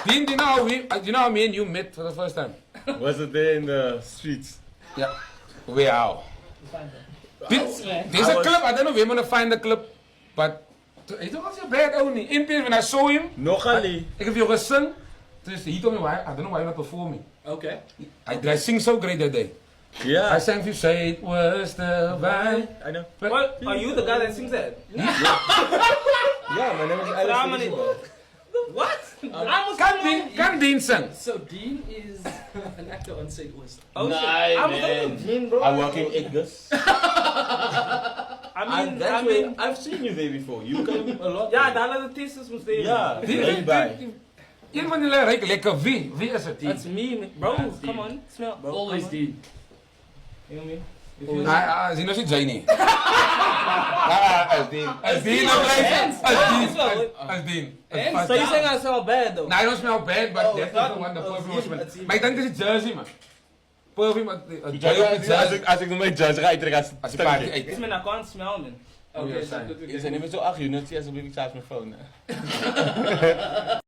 Dean, do you know how me and you met for the first time? Was it there in the streets? Yeah. Wow. There's a clip, I don't know if you're gonna find the clip, but he took off your bad only. In when I saw him, Nogally. ik heb jou gesing. Dus he told me why, I don't know why you're not performing. Okay. I sing so great that day. Yeah. I sang for you, say it was the vibe. I know. Well, are you the guy that sings that? Yeah, my name is Alex. What? Kan Dean sing? So Dean is an actor on St. West. Oh, shit. Nah, I'm man. Dean, bro. I'm working Edgar's. I mean, I've seen you there before. You came a lot. yeah, the other thesis was there. Yeah. Very bad. Een van jullie ruikt lekker. Wie? Wie is het? That's me, bro. That's Come Dean. on, smell, bro. Always come on. Dean. You know me? Zie nou si Jay nie. As Dean. As Dean. As Dean. So you saying I smell bad though? No, I don't smell bad, but Oh, that's it's not not- the one, the oh, perfume it's was him, Maar ik denk dat is Jersey, man. Perfume, Jay op de Jersey. Als ik nog met Judge rijd, dan gaat Als je party het eet. This man I can't smell, man. Oh, Okay, yes, so fine. good, we Je can zijn niet meer zo 8 uur, net als ik charge mijn phone.